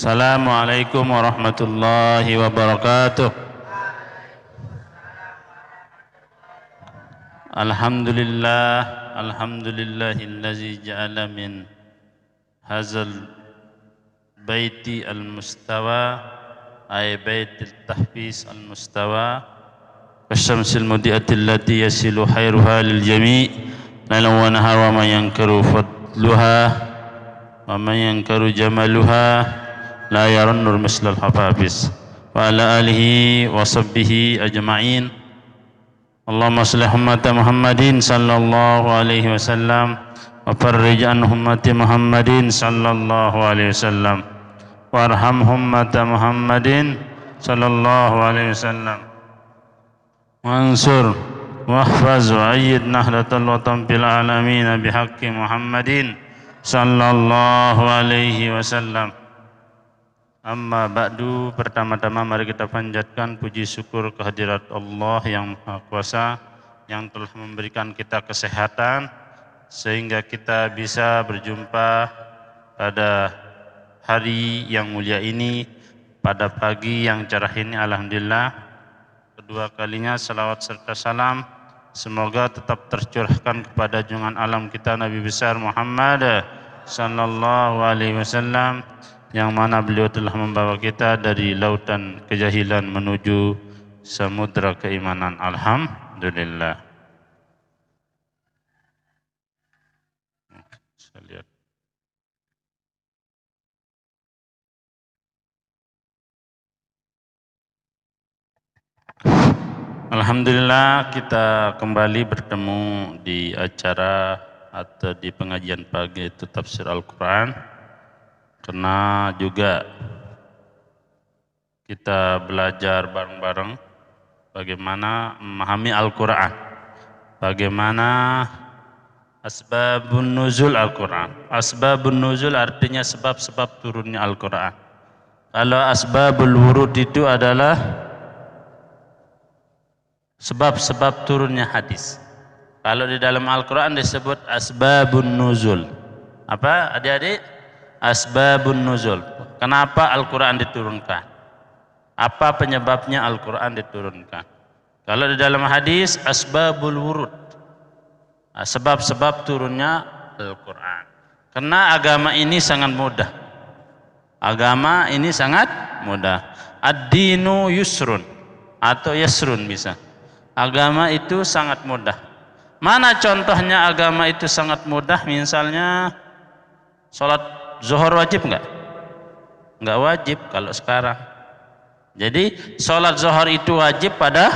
Assalamualaikum warahmatullahi wabarakatuh. Alhamdulillahillazi ja'ala min hazal baiti al-mustawa ay baitil tahfiz al-mustawa wasyamsil mudiatil lati yasilu khairuha lil jami' lailan wa nahar wa man yankaru fadluha wa man yankaru jamaluha la yaran nur mislal hafiz wa ala alihi wa sahbihi ajma'in. Allahumma shalli ummata Muhammadin sallallahu alaihi wasallam wa farrij an ummati Muhammadin sallallahu alaihi wasallam warham ummata Muhammadin sallallahu alaihi wasallam wansur wahfaz wa ayyid nahlatal watan fil alamin bihaqqi Muhammadin sallallahu alaihi wasallam. Amma ba'du, pertama-tama mari kita panjatkan puji syukur kehadirat Allah yang Maha Kuasa yang telah memberikan kita kesehatan sehingga kita bisa berjumpa pada hari yang mulia ini, pada pagi yang cerah ini. Alhamdulillah, kedua kalinya salawat serta salam semoga tetap tercurahkan kepada junjungan alam kita Nabi besar Muhammad sallallahu alaihi wasallam, yang mana beliau telah membawa kita dari lautan kejahilan menuju samudra keimanan. Alhamdulillah. Saya lihat. Alhamdulillah, kita kembali bertemu di acara atau di pengajian pagi itu tafsir Al-Quran. Karena juga kita belajar bareng-bareng bagaimana memahami Al-Quran, bagaimana asbabun nuzul Al-Quran. Asbabun nuzul artinya sebab-sebab turunnya Al-Quran. Kalau asbabul wurud itu adalah sebab-sebab turunnya hadis. Kalau di dalam Al-Quran disebut asbabun nuzul. Apa adik-adik? Asbabun nuzul. Kenapa Al-Quran diturunkan? Apa penyebabnya Al-Quran diturunkan? Kalau di dalam hadis asbabul wurud, sebab-sebab turunnya Al-Quran. Karena agama ini sangat mudah. Agama ini sangat mudah. Ad-dinu yusrun atau yasrun bisa. Agama itu sangat mudah. Mana contohnya agama itu sangat mudah? Misalnya sholat zuhur wajib enggak? Enggak wajib kalau sekarang. Jadi sholat zuhur itu wajib pada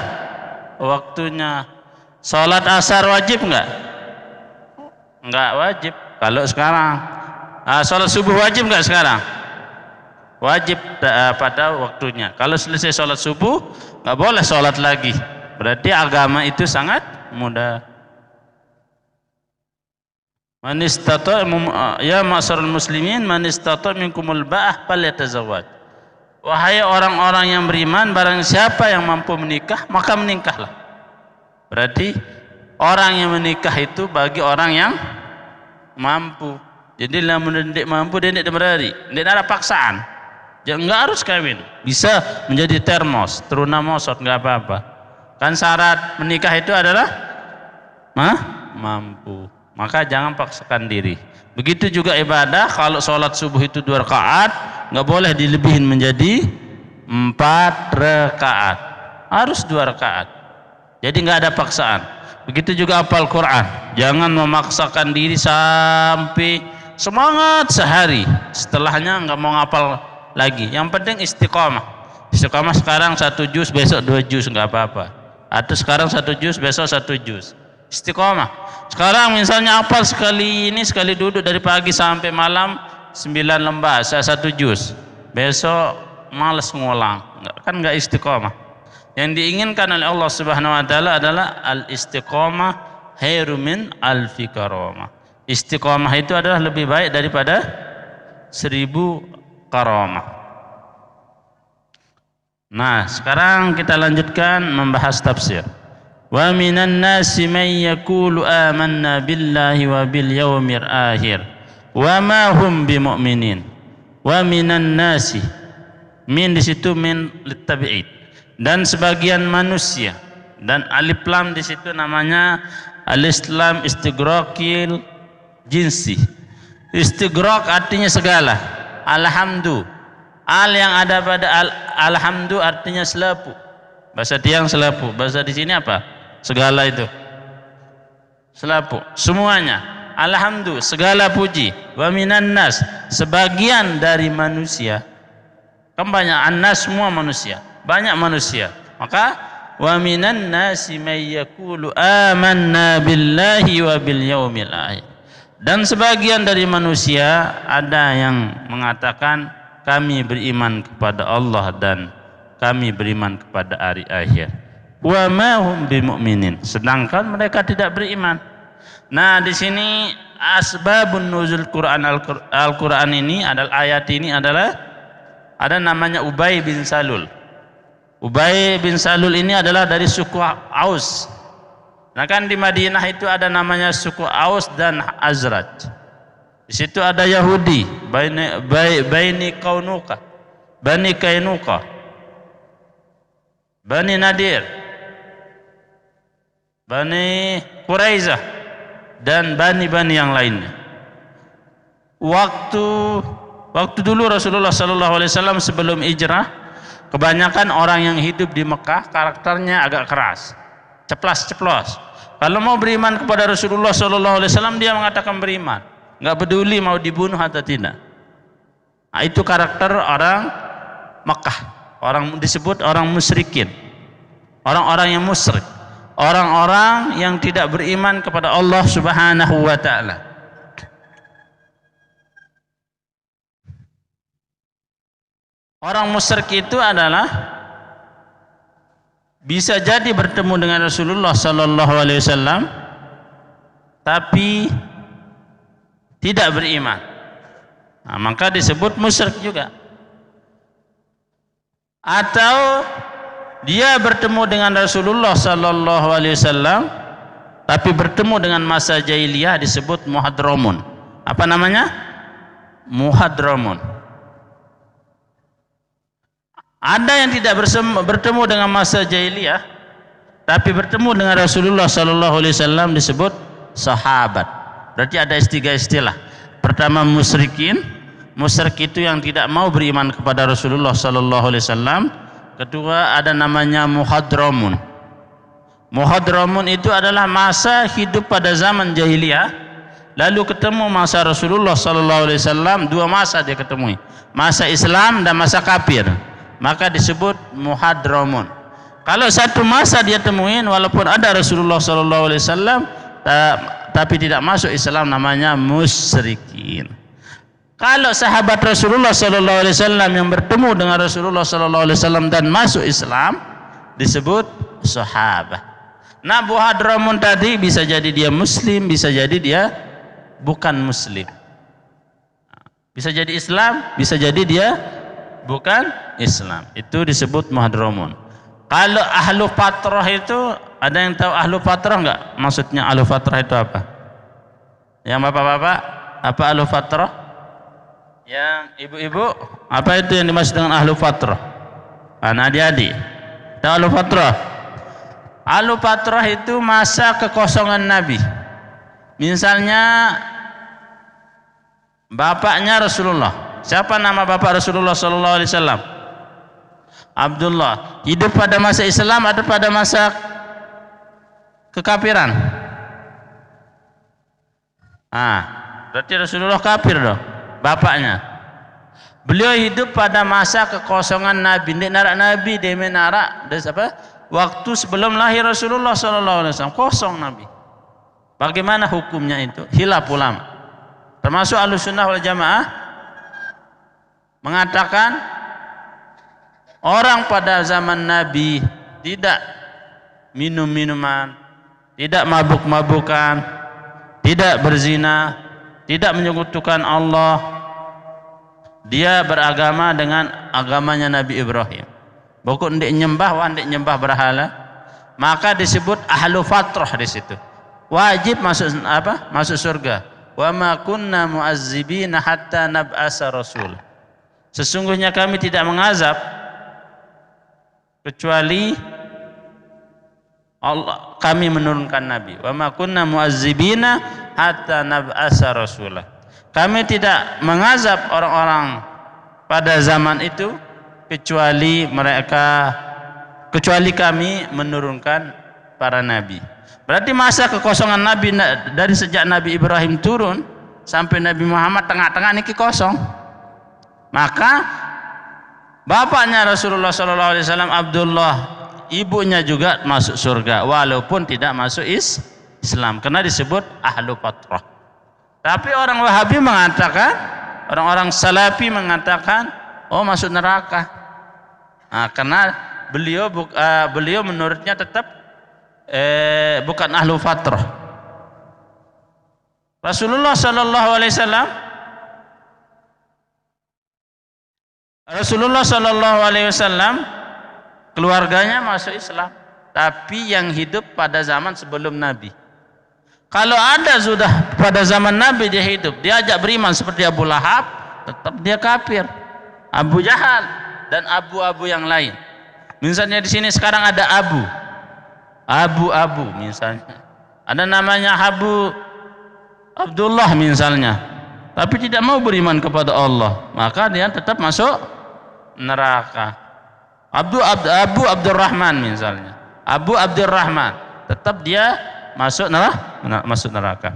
waktunya. Sholat asar wajib enggak? Enggak wajib kalau sekarang. Sholat subuh wajib enggak sekarang? Wajib pada waktunya. Kalau selesai sholat subuh enggak boleh sholat lagi. Berarti agama itu sangat mudah. Man istata' ya ma'syarul muslimin man istata' minkumul ba'ah falyatazawwaj. Wahai orang-orang yang beriman, barang siapa yang mampu menikah maka menikahlah. Berarti orang yang menikah itu bagi orang yang mampu. Jadi lah mendidik mampu dia tidak berari, tidak ada paksaan. Jangan enggak harus kawin. Bisa menjadi termos, teruna mosot enggak apa-apa. Kan syarat menikah itu adalah mampu. Maka jangan paksakan diri. Begitu juga ibadah, kalau sholat subuh itu 2 rakaat, nggak boleh dilebihin menjadi 4 rakaat. Harus 2 rakaat. Jadi nggak ada paksaan. Begitu juga hafal Quran. Jangan memaksakan diri sampai semangat sehari. Setelahnya nggak mau ngapal lagi. Yang penting istiqomah. Istiqomah sekarang 1 juz, besok 2 juz nggak apa-apa. Atau sekarang 1 juz, besok 1 juz. Istiqomah. Sekarang misalnya hafal sekali ini, sekali duduk dari pagi sampai malam 9 lembar, 1 juz. Besok malas ngulang. Kan enggak istiqomah. Yang diinginkan oleh Allah Subhanahu wa taala adalah al-istiqomah khairu min alfi karamah. Istiqomah itu adalah lebih baik daripada 1000 karamah. Nah, sekarang kita lanjutkan membahas tafsir. Wa minan nasi man yaqulu amanna billahi wa bil yaumil akhir wa ma hum bimu'minin. wa minan nasi, min di situ min littabi'id, dan sebagian manusia, dan alif lam di situ namanya al-islam istighraqil jinsi. Istighraq artinya segala. Alhamdu, al yang ada pada alhamdu artinya selapu. Bahasa Tiang selapu, bahasa di sini apa? Segala itu selapu, semuanya. Alhamdu, segala puji. Wa minan nas, sebagian dari manusia. Kan banyak, annas semua manusia, banyak manusia. Maka wa minan nasi may yaqulu amanna billahi wa bil yaumil akhir. Dan sebagian dari manusia ada yang mengatakan kami beriman kepada Allah dan kami beriman kepada hari akhir. Wa ma hum bimu'minin, sedangkan mereka tidak beriman. Nah, di sini asbabun nuzul Quran Al-Quran ini adalah ayat ini adalah ada namanya Ubay bin Salul. Ubay bin Salul ini adalah dari suku Aus. Nah kan di Madinah itu ada namanya suku Aus dan Azraj. Di situ ada Yahudi, Bani Qainuqa, Bani Qainuqa, Bani Nadir, Bani Quraizah, dan bani-bani yang lainnya. Waktu dulu Rasulullah SAW sebelum hijrah, kebanyakan orang yang hidup di Mekah karakternya agak keras, ceplas-ceplos. Kalau mau beriman kepada Rasulullah SAW, dia mengatakan beriman, nggak peduli mau dibunuh atau tidak. Nah, itu karakter orang Mekah, orang disebut orang musyrikin, orang-orang yang musyrik, orang-orang yang tidak beriman kepada Allah Subhanahu wa ta'ala. Orang musyrik itu adalah bisa jadi bertemu dengan Rasulullah sallallahu alaihi wasallam tapi tidak beriman. Nah, maka disebut musyrik juga. Atau dia bertemu dengan Rasulullah sallallahu alaihi wasallam tapi bertemu dengan masa jahiliyah, disebut muhadramun. Apa namanya? Muhadramun. Ada yang tidak bertemu dengan masa jahiliyah tapi bertemu dengan Rasulullah sallallahu alaihi wasallam, disebut sahabat. Berarti ada tiga istilah. Pertama musyrikin, musyrik itu yang tidak mau beriman kepada Rasulullah sallallahu alaihi wasallam. Kedua ada namanya muhadramun. Muhadramun itu adalah masa hidup pada zaman jahiliyah, lalu ketemu masa Rasulullah sallallahu alaihi wasallam. Dua masa dia ketemui, masa Islam dan masa kafir, maka disebut muhadramun. Kalau satu masa dia temuin walaupun ada Rasulullah sallallahu alaihi wasallam tapi tidak masuk Islam, namanya musyrikin. Kalau sahabat Rasulullah sallallahu alaihi wasallam yang bertemu dengan Rasulullah sallallahu alaihi wasallam dan masuk Islam, disebut sahabat. Nah, muhadramun tadi bisa jadi dia muslim, bisa jadi dia bukan muslim. Bisa jadi Islam, bisa jadi dia bukan Islam. Itu disebut muhadramun. Kalau ahlu fatrah itu, ada yang tahu ahlu fatrah enggak? Maksudnya ahlu fatrah itu apa? Yang bapak-bapak, apa ahlu fatrah? Yang ibu-ibu, apa itu yang dimaksud dengan ahlu fatrah? Anak adik-adik tahu ahlu fatrah? Ahlu fatrah itu masa kekosongan Nabi. Misalnya bapaknya Rasulullah. Siapa nama bapak Rasulullah sallallahu alaihi wasallam? Abdullah. Hidup pada masa Islam atau pada masa kekafiran? Berarti Rasulullah kafir dong, bapaknya. Beliau hidup pada masa kekosongan Nabi. Dia narak Nabi, dia menarak waktu sebelum lahir Rasulullah sallallahu alaihi wasallam, kosong Nabi. Bagaimana hukumnya itu? Khilaf ulama. Termasuk Ahlussunnah wal Jamaah mengatakan orang pada zaman Nabi tidak minum minuman, tidak mabuk-mabukan, tidak berzina, tidak menyekutukan Allah. Dia beragama dengan agamanya Nabi Ibrahim. Bukan ndek nyembah berhala. Maka disebut ahlu fatrah di situ. Wajib masuk Masuk surga. Wa ma kunna mu'azzibina hatta nab'asa rasul. Sesungguhnya kami tidak mengazab kecuali Allah, kami menurunkan nabi. Wa ma kunna mu'azzibina hatta nab'asa rasulah. Kami tidak mengazab orang-orang pada zaman itu kecuali kami menurunkan para nabi. Berarti masa kekosongan nabi dari sejak Nabi Ibrahim turun sampai Nabi Muhammad tengah-tengah niki kosong. Maka bapaknya Rasulullah SAW Abdullah, ibunya juga masuk surga walaupun tidak masuk Islam karena disebut ahlu fatrah. Tapi orang Wahabi mengatakan, orang-orang Salafi mengatakan, oh masuk neraka. Nah, karena beliau menurutnya tetap bukan ahlu fatrah. Rasulullah Sallallahu Alaihi Wasallam keluarganya masuk Islam, tapi yang hidup pada zaman sebelum Nabi. Kalau ada sudah pada zaman Nabi dia hidup, dia ajak beriman seperti Abu Lahab, tetap dia kafir. Abu Jahal dan abu-abu yang lain. Misalnya di sini sekarang ada abu misalnya. Ada namanya Abdullah misalnya, tapi tidak mau beriman kepada Allah, maka dia tetap masuk neraka. Abu Abdurrahman misalnya, Abu Abdurrahman, tetap dia masuk neraka.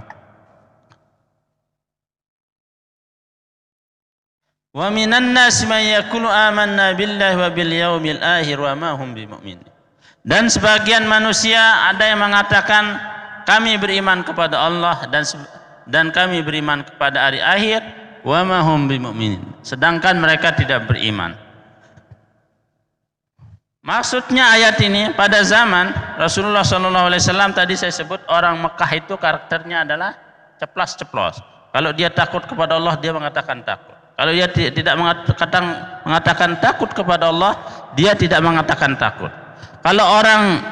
Wa minan nas man yaqulu amanna billahi wa bil yaumil akhir wa ma hum bimumin. Dan sebagian manusia ada yang mengatakan kami beriman kepada Allah dan kami beriman kepada hari akhir, wa ma hum bimumin, sedangkan mereka tidak beriman. Maksudnya ayat ini pada zaman Rasulullah SAW tadi saya sebut orang Mekah itu karakternya adalah ceplas-ceplos. Kalau dia takut kepada Allah dia mengatakan takut. Kalau dia tidak mengatakan takut kepada Allah dia tidak mengatakan takut. Kalau orang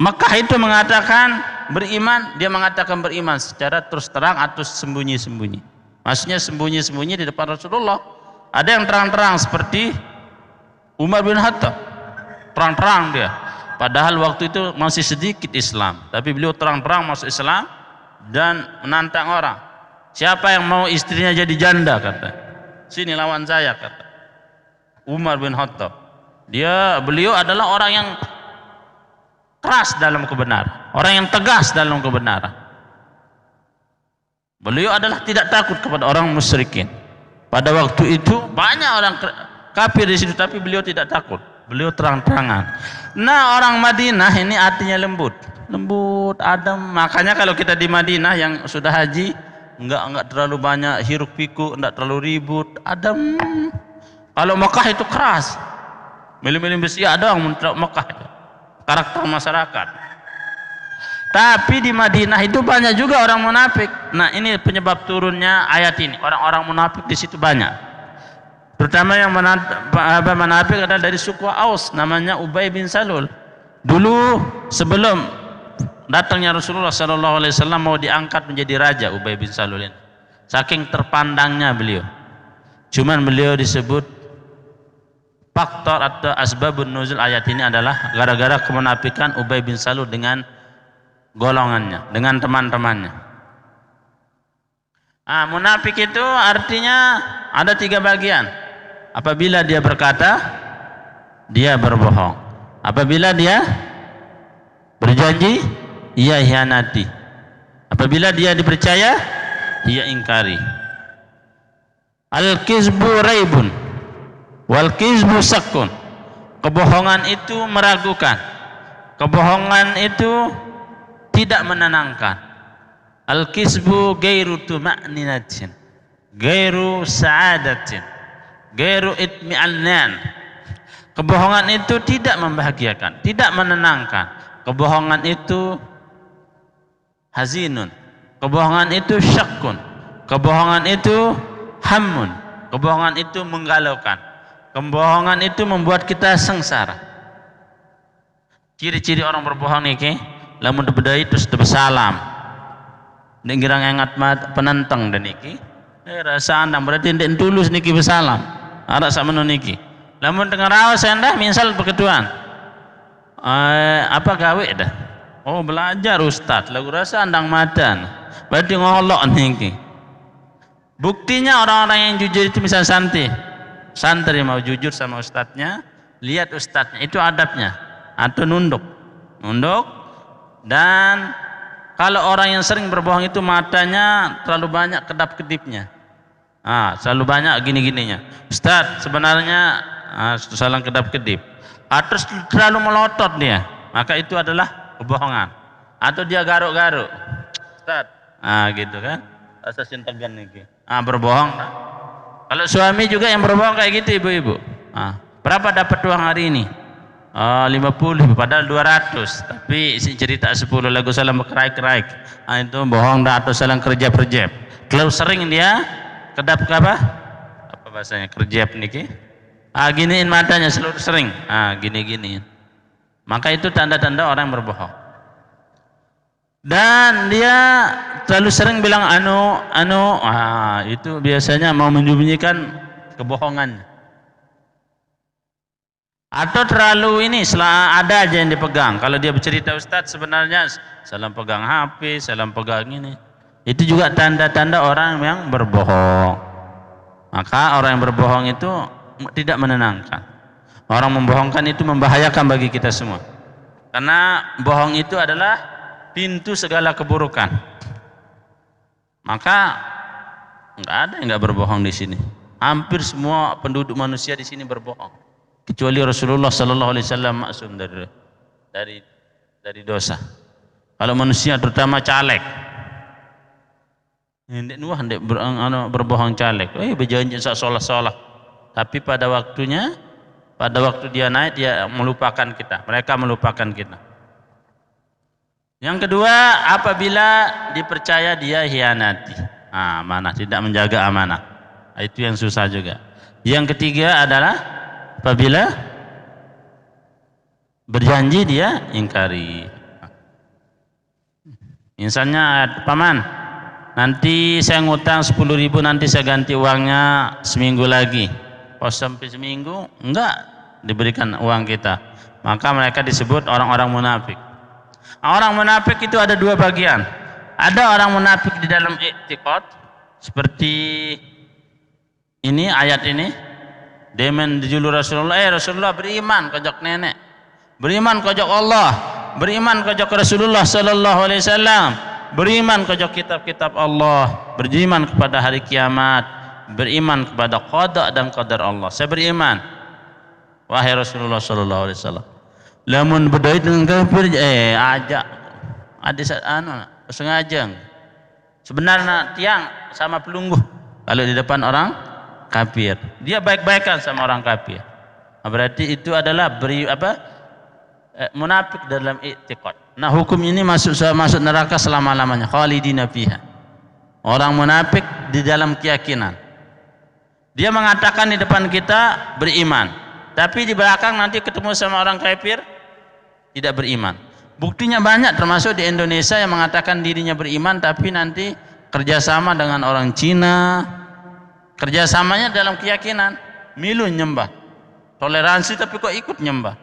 Mekah itu mengatakan beriman, dia mengatakan beriman secara terus terang atau sembunyi-sembunyi. Maksudnya sembunyi-sembunyi di depan Rasulullah. Ada yang terang-terang seperti Umar bin Khattab, terang-terang dia. Padahal waktu itu masih sedikit Islam, tapi beliau terang-terang masuk Islam dan menantang orang. Siapa yang mau istrinya jadi janda, kata. Sini lawan saya, kata. Umar bin Khattab. Beliau adalah orang yang keras dalam kebenaran, orang yang tegas dalam kebenaran. Beliau adalah tidak takut kepada orang musyrikin. Pada waktu itu banyak orang kafir di situ, tapi beliau tidak takut. Beliau terang-terangan. Nah, orang Madinah ini artinya lembut, adem. Makanya kalau kita di Madinah yang sudah haji, enggak terlalu banyak hiruk pikuk, enggak terlalu ribut, adem. Kalau Mekah itu keras, milih-milih besi ada orang Mekah itu. Karakter masyarakat. Tapi di Madinah itu banyak juga orang munafik. Nah, ini penyebab turunnya ayat ini. Orang-orang munafik di situ banyak. Terutama yang munafik adalah dari suku Aus, namanya Ubay bin Salul. Dulu sebelum datangnya Rasulullah SAW mau diangkat menjadi raja Ubay bin Salul ini. Saking terpandangnya beliau. Cuman beliau disebut faktor atau asbabun nuzul ayat ini adalah gara-gara kemunafikan Ubay bin Salul dengan golongannya, dengan teman-temannya. Munafik itu artinya ada 3 bagian. Apabila dia berkata, dia berbohong. Apabila dia berjanji, ia hianati. Apabila dia dipercaya, ia ingkari. Al-kizbu raibun wal kizbu sakkun. Kebohongan itu meragukan, kebohongan itu tidak menenangkan. Al-kizbu gairu tuma'ninatin, gairu sa'adatin, gairu itmi'annan. Kebohongan itu tidak membahagiakan, tidak menenangkan. Kebohongan itu hazinun, kebohongan itu syakkun, kebohongan itu hammun, kebohongan itu menggalaukan. Kebohongan itu membuat kita sengsara. Ciri-ciri orang berbohong niki, lamun bedai terus bersalam. Nek ngira ngengat penentang dan niki, rasa andang berarti ndek tulus niki bersalam. arak sak menuniki. Lamun tengah raos endah misal perketuan. Apa gawe dah? Oh belajar ustaz, lagu rasa andang madan. Berarti ngolok niki. Buktinya orang-orang yang jujur itu misal santri mau jujur sama ustadznya, lihat ustadznya itu adabnya, atau nunduk, dan kalau orang yang sering berbohong itu matanya terlalu banyak kedap-kedipnya, selalu banyak gini-gininya. Ustadz sebenarnya salah kedap-kedip, atau terlalu melotot dia, maka itu adalah kebohongan. Atau dia garuk-garuk, Ustadz, gitu kan, asa sintagan niki. Berbohong. Kalau suami juga yang berbohong kayak gitu ibu-ibu. Berapa dapat uang hari ini? 50 padahal 200. Tapi si cerita 10 lagu salam kerai-kerai. Itu bohong dah atau salam kerja-kerjep. Kalau sering dia kedap apa? Apa bahasanya kerjep niki? Giniin matanya seluruh sering. Gini-gini. Maka itu tanda-tanda orang berbohong. Dan dia terlalu sering bilang itu biasanya mau menyembunyikan kebohongannya. Atau terlalu ini ada aja yang dipegang. Kalau dia bercerita Ustadz sebenarnya salam pegang HP, salam pegang ini. Itu juga tanda-tanda orang yang berbohong. Maka orang yang berbohong itu tidak menenangkan. Orang membohongkan itu membahayakan bagi kita semua. Karena bohong itu adalah pintu segala keburukan. Maka nggak ada yang nggak berbohong di sini. Hampir semua penduduk manusia di sini berbohong, kecuali Rasulullah Sallallahu Alaihi Wasallam maksum dari dosa. Kalau manusia terutama caleg, hendak berbohong caleg, berjanji sholat, tapi pada waktu dia naik dia melupakan kita, mereka melupakan kita. Yang kedua, apabila dipercaya dia hianati, amanah, tidak menjaga amanah, itu yang susah juga. Yang ketiga adalah apabila berjanji dia ingkari. Misalnya, paman, nanti saya ngutang 10.000, nanti saya ganti uangnya seminggu lagi. Sampai seminggu enggak diberikan uang kita, maka mereka disebut orang-orang munafik. Orang munafik itu ada dua bagian. Ada orang munafik di dalam i'tiqad, seperti ini ayat ini. Demen dijulu Rasulullah, Rasulullah beriman kojok nenek, beriman kojok Allah, beriman kojok Rasulullah Sallallahu Alaihi Wasallam, beriman kojok kitab-kitab Allah, beriman kepada hari kiamat, beriman kepada qada dan qadar Allah. Saya beriman, wahai Rasulullah Sallallahu Alaihi Wasallam. Lamun berdaya dengan kafir, ajak adik sengaja. Sebenarnya tiang sama pelungguh kalau di depan orang kafir, dia baik-baikan sama orang kafir. Berarti itu adalah munafik dalam i'tiqad. Nah, hukum ini masuk neraka selama-lamanya, khalidina fiha. Orang munafik di dalam keyakinan. Dia mengatakan di depan kita beriman, tapi di belakang nanti ketemu sama orang kafir tidak beriman. Buktinya banyak, termasuk di Indonesia yang mengatakan dirinya beriman tapi nanti kerjasama dengan orang Cina. Kerjasamanya dalam keyakinan, milu nyembah, toleransi tapi kok ikut nyembah.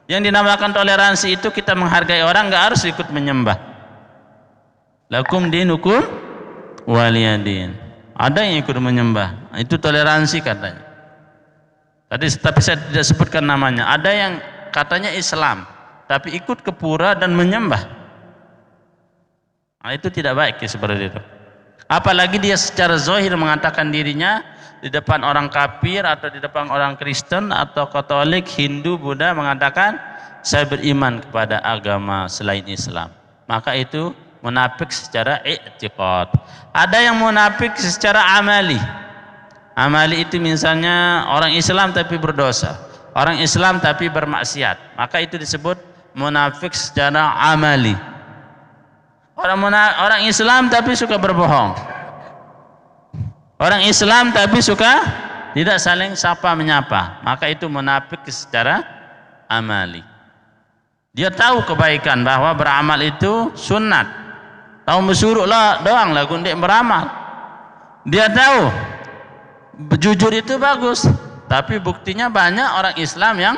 Yang dinamakan toleransi itu kita menghargai orang, nggak harus ikut menyembah. Lakum dinukum waliyadin. Ada yang ikut menyembah, itu toleransi katanya. Tapi saya tidak sebutkan namanya. Ada yang katanya Islam, tapi ikut ke pura dan menyembah. Itu tidak baik seperti itu. Apalagi dia secara zahir mengatakan dirinya di depan orang kafir atau di depan orang Kristen atau Katolik, Hindu, Buddha, mengatakan saya beriman kepada agama selain Islam. Maka itu munafik secara i'tiqad. Ada yang munafik secara amali. Amali itu misalnya orang Islam tapi berdosa, orang Islam tapi bermaksiat, maka itu disebut munafik secara amali. Orang Islam tapi suka berbohong, orang Islam tapi suka tidak saling sapa menyapa, maka itu munafik secara amali. Dia tahu kebaikan bahwa beramal itu sunat, tahu bersuruh lah doang lah gundik beramal. Dia tahu jujur itu bagus, tapi buktinya banyak orang Islam yang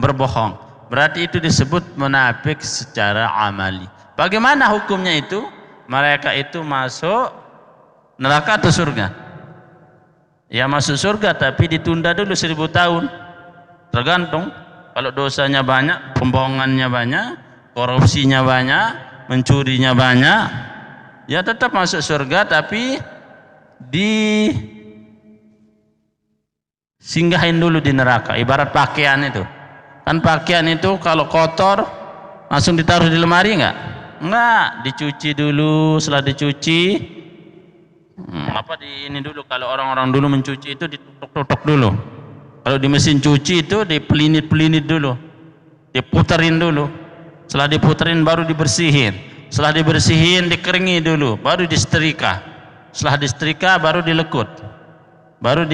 berbohong. Berarti itu disebut munafik secara amali. Bagaimana hukumnya itu? Mereka itu masuk neraka atau surga? Ya masuk surga, tapi ditunda dulu 1000 tahun. Tergantung. Kalau dosanya banyak, pembohongannya banyak, korupsinya banyak, mencurinya banyak, ya tetap masuk surga, tapi disinggahin dulu di neraka. Ibarat pakaian itu, kan pakaian itu kalau kotor langsung ditaruh di lemari enggak, dicuci dulu. Setelah dicuci ini dulu, kalau orang-orang dulu mencuci itu ditutuk-tutuk dulu. Kalau di mesin cuci itu dipelinit-pelinit dulu, diputerin dulu. Setelah diputerin baru dibersihin. Setelah dibersihin dikeringi dulu, baru disetrika. Setelah disetrika baru dilekut, baru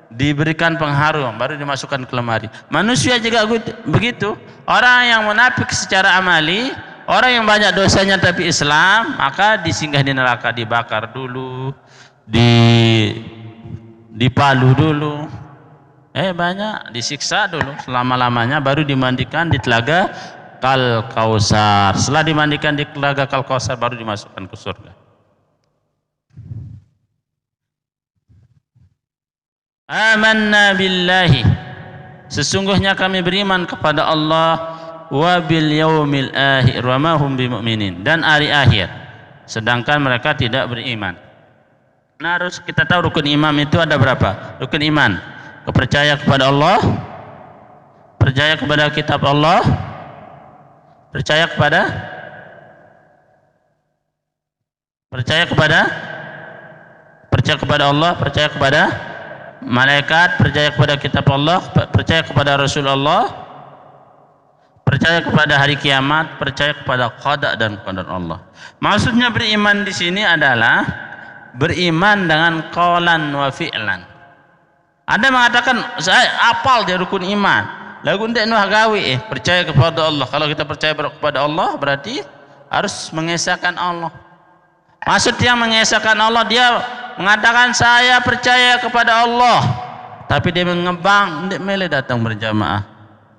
diberikan pengharum, baru dimasukkan ke lemari. Manusia juga begitu. Orang yang munafik secara amali, orang yang banyak dosanya tapi Islam, maka disinggah di neraka, dibakar dulu, dipalu dulu, banyak disiksa dulu selama-lamanya, baru dimandikan di telaga Kal Kausar. Setelah dimandikan di telaga Kal Kausar baru dimasukkan ke surga. Amanna billahi, sesungguhnya kami beriman kepada Allah, wa bil yaumil akhir wa ma hum bimu'minin, dan hari akhir, sedangkan mereka tidak beriman. Nah, harus kita tahu rukun iman itu ada berapa? Rukun iman: percaya kepada Allah, percaya kepada kitab Allah, percaya kepada Allah, percaya kepada malaikat, percaya kepada kitab Allah, percaya kepada Rasulullah, percaya kepada hari kiamat, percaya kepada qada dan qadar Allah. Maksudnya beriman di sini adalah beriman dengan qaulan wa fi'lan. Ada mengatakan saya apal dia rukun iman, lagu ndek nuh gawe percaya kepada Allah. Kalau kita percaya kepada Allah berarti harus mengesahkan Allah. Maksud yang mengesahkan Allah, dia mengatakan saya percaya kepada Allah, tapi dia mengebang ndek mele datang berjamaah,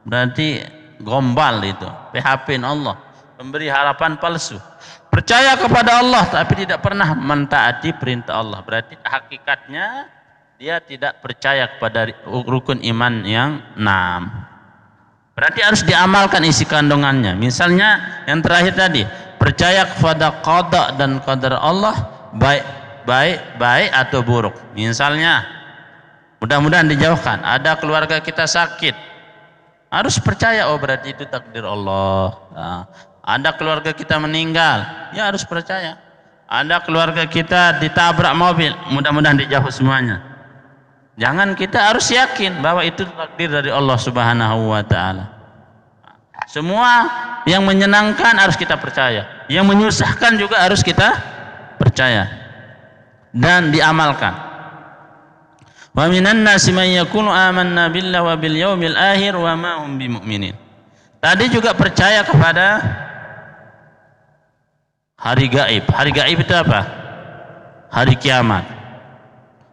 berarti gombal itu, PHP Allah, memberi harapan palsu. Percaya kepada Allah tapi tidak pernah mentaati perintah Allah, berarti hakikatnya dia tidak percaya kepada rukun iman yang 6. Berarti harus diamalkan isi kandungannya. Misalnya yang terakhir tadi, percaya kepada qada dan qadar Allah, baik atau buruk. Misalnya mudah-mudahan dijauhkan, ada keluarga kita sakit, harus percaya berarti itu takdir Allah. Nah, ada keluarga kita meninggal, ya harus percaya. Ada keluarga kita ditabrak mobil, mudah-mudahan dijauh semuanya. Jangan, kita harus yakin bahwa itu takdir dari Allah Subhanahu wa taala. Semua yang menyenangkan harus kita percaya, yang menyusahkan juga harus kita percaya dan diamalkan. Wa minan nasi man yaqulu amanna billahi wa bil yaumil akhir wa ma hum bimu'minin. Tadi juga percaya kepada hari gaib. Hari gaib itu apa? Hari kiamat.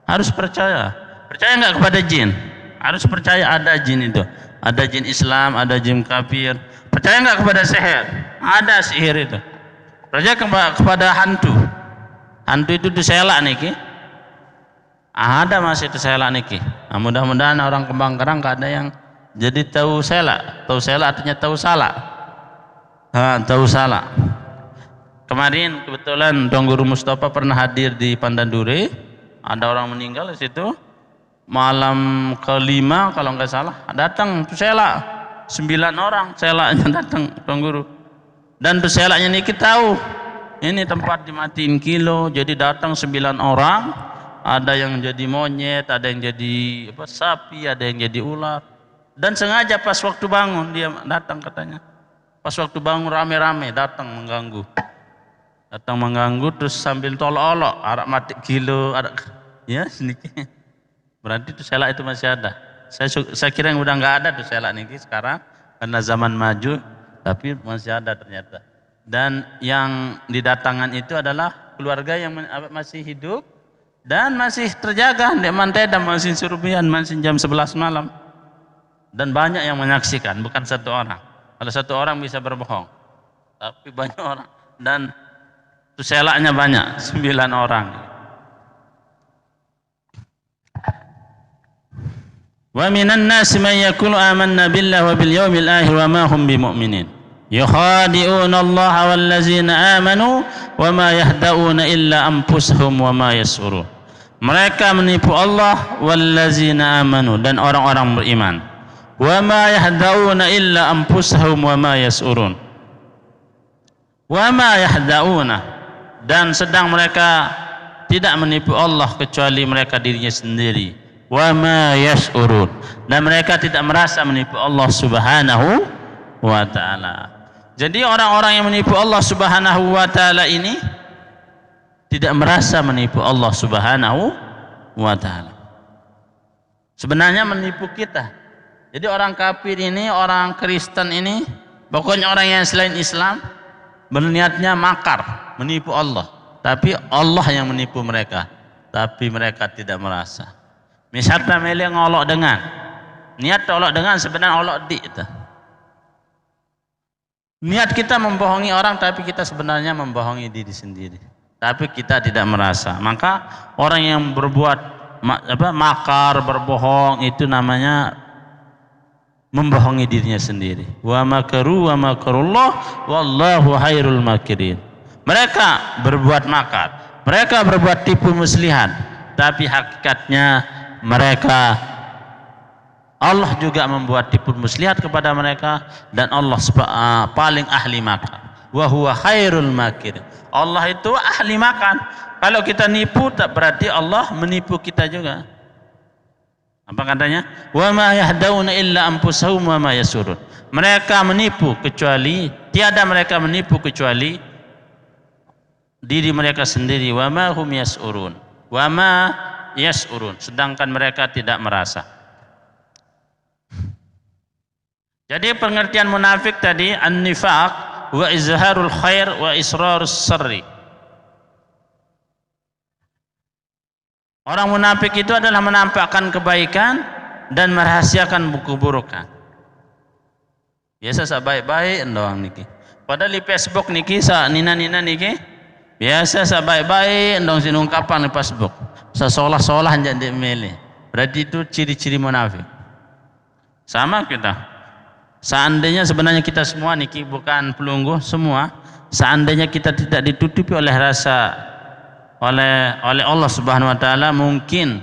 Harus percaya. Percaya enggak kepada jin? Harus percaya ada jin itu. Ada jin Islam, ada jin kafir. Percaya enggak kepada sihir? Ada sihir itu. Percaya kepada hantu. Hantu itu diselak niki. Ada masih diselak niki. Nah, mudah-mudahan orang Kembang Kerang enggak ada yang jadi tahu selak. Tahu selak artinya tahu salah. Tahu salah. Kemarin kebetulan Tuan Guru Mustafa pernah hadir di Pandandure. Ada orang meninggal di situ. Malam ke-5 kalau nggak salah datang tuh selak 9 orang selaknya datang Tuan Guru, dan tuh selaknya ini kita tahu ini tempat dimatiin kilo, jadi datang 9 orang, ada yang jadi monyet, ada yang jadi sapi, ada yang jadi ular, dan sengaja pas waktu bangun dia datang, katanya pas waktu bangun rame-rame datang mengganggu, terus sambil tolok-olok arak mati kilo ada ya sedikit. Berarti itu selak itu masih ada. Saya kira yang udah nggak ada tuh selak niki sekarang karena zaman maju, tapi masih ada ternyata. Dan yang didatangkan itu adalah keluarga yang masih hidup, Dan masih terjaga di Mantedam, masih Surubian, masih jam 11 malam. Dan banyak yang menyaksikan, bukan satu orang. Kalau satu orang bisa berbohong, tapi banyak orang. Dan selaknya banyak, 9 orang. Wa minan nasi man yaqulu amanna billahi wa bil yawmil akhir wa ma hum bimu'minin. Yukhadi'una Allah wal ladzina amanu wa ma yahda'una illa anfusahum wa ma yash'urun. Mereka menipu Allah wal ladzina amanu, dan orang-orang beriman. Wa ma yahda'una illa anfusahum wa ma yash'urun. Wa ma yahda'una, dan sedang mereka tidak menipu Allah kecuali mereka dirinya sendiri. Wa ma yash'urun, dan mereka tidak merasa menipu Allah Subhanahu wa ta'ala. Jadi orang-orang yang menipu Allah Subhanahu wa ta'ala ini tidak merasa menipu Allah Subhanahu wa ta'ala. Sebenarnya menipu kita. Jadi orang kafir ini, orang Kristen ini, pokoknya orang yang selain Islam, berniatnya makar, menipu Allah. Tapi Allah yang menipu mereka, tapi mereka tidak merasa. Misalnya milih ngolok dengan niat olok dengan, sebenarnya olok di itu. Niat kita membohongi orang, tapi kita sebenarnya membohongi diri sendiri. Tapi kita tidak merasa. Maka orang yang berbuat makar, berbohong, itu namanya membohongi dirinya sendiri. Wa makaru wa makarullah wallahu khairul makirin. Mereka berbuat makar, mereka berbuat tipu muslihat, tapi hakikatnya mereka, Allah juga membuat tipu muslihat kepada mereka, dan Allah paling ahli makar. Wa huwa khairul makirin. Allah itu ahli makan. Kalau kita nipu, tak berarti Allah menipu kita juga. Apa katanya? Wa ma yahda'una illa anfusahum wa ma yasurun. Mereka menipu kecuali, tiada mereka menipu kecuali diri mereka sendiri. Wa ma hum yasurun. Wa ma yasurun, sedangkan mereka tidak merasa. Jadi pengertian munafik tadi, an-nifaq wa izharul khair wa israrus sarri. Orang munafik itu adalah menampakkan kebaikan dan merahasiakan keburukan. Biasa sa baik-baik doang niki. Padahal di Facebook niki sa nina-nina niki biasa sa baik-baik dong sinungkapan di Facebook. Sa seolah-olah jadi milih. Berarti itu ciri-ciri munafik. Sama kita. Seandainya sebenarnya kita semua niki bukan pelunggu semua, seandainya kita tidak ditutupi oleh rasa oleh Allah Subhanahu wa taala, mungkin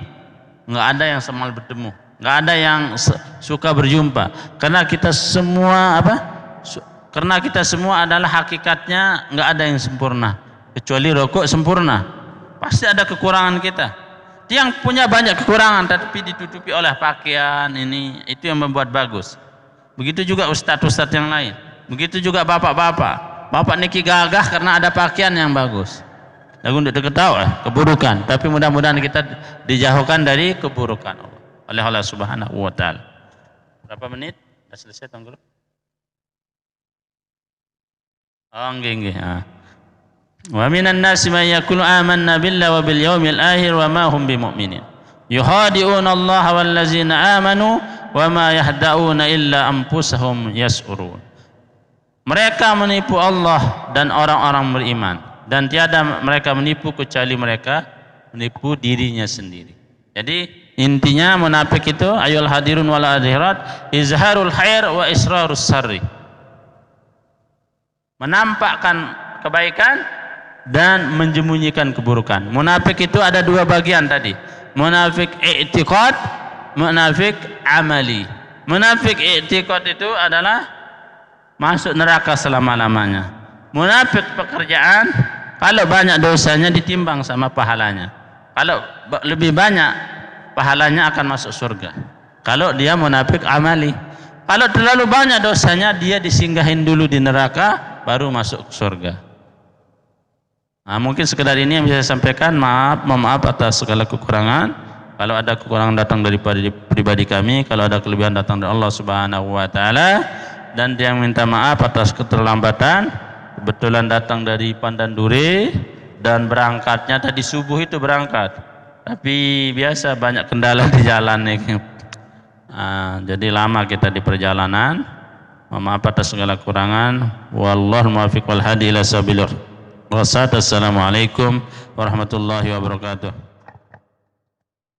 nggak ada yang semal bertemu, nggak ada yang suka berjumpa, karena kita semua karena kita semua adalah hakikatnya nggak ada yang sempurna, kecuali rokok sempurna. Pasti ada kekurangan kita. Yang punya banyak kekurangan tapi ditutupi oleh pakaian ini, itu yang membuat bagus. Begitu juga ustadz-ustadz yang lain. Begitu juga bapak-bapak. Bapak niki gagah karena ada pakaian yang bagus. Lagu untuk ketahui keburukan. Tapi mudah-mudahan kita dijauhkan dari keburukan oleh Allah Subhanahu wa ta'ala. Berapa menit? Sudah selesai tanggal? Oh, nggih. Wa minan nasi man yaqulu amanna billahi wa bil yawmil akhir wa ma hum bimu'minin. Yukhadi'una Allah wal ladzina amanu wa ma yahda'una illa anfusahum yas'urun. Mereka menipu Allah dan orang-orang beriman, dan tiada mereka menipu kecuali mereka menipu dirinya sendiri. Jadi intinya munafik itu, ayul hadirun wal hadirat, izharul khair wa israrus sarri. Menampakkan kebaikan dan menjemunyikan keburukan. Munafik itu ada dua bagian tadi. Munafik i'tiqad, munafik amali. Munafik i'tiqad itu adalah masuk neraka selama-lamanya. Munafik pekerjaan, kalau banyak dosanya ditimbang sama pahalanya. Kalau lebih banyak, pahalanya akan masuk surga. Kalau dia munafik amali. Kalau terlalu banyak dosanya, dia disinggahin dulu di neraka, baru masuk surga. Nah, mungkin sekedar ini yang bisa saya sampaikan. Maaf atas segala kekurangan. Kalau ada kekurangan datang dari pribadi kami, kalau ada kelebihan datang dari Allah Subhanahu wa taala, dan dia minta maaf atas keterlambatan. Kebetulan datang dari Pandan Duri dan berangkatnya tadi subuh itu berangkat. Tapi biasa banyak kendala di jalan nih. Jadi lama kita di perjalanan. Mohon maaf atas segala kurangan. Wallahu muwaffiq wal hadi ila sabilir rasyad. Assalamualaikum warahmatullahi wabarakatuh.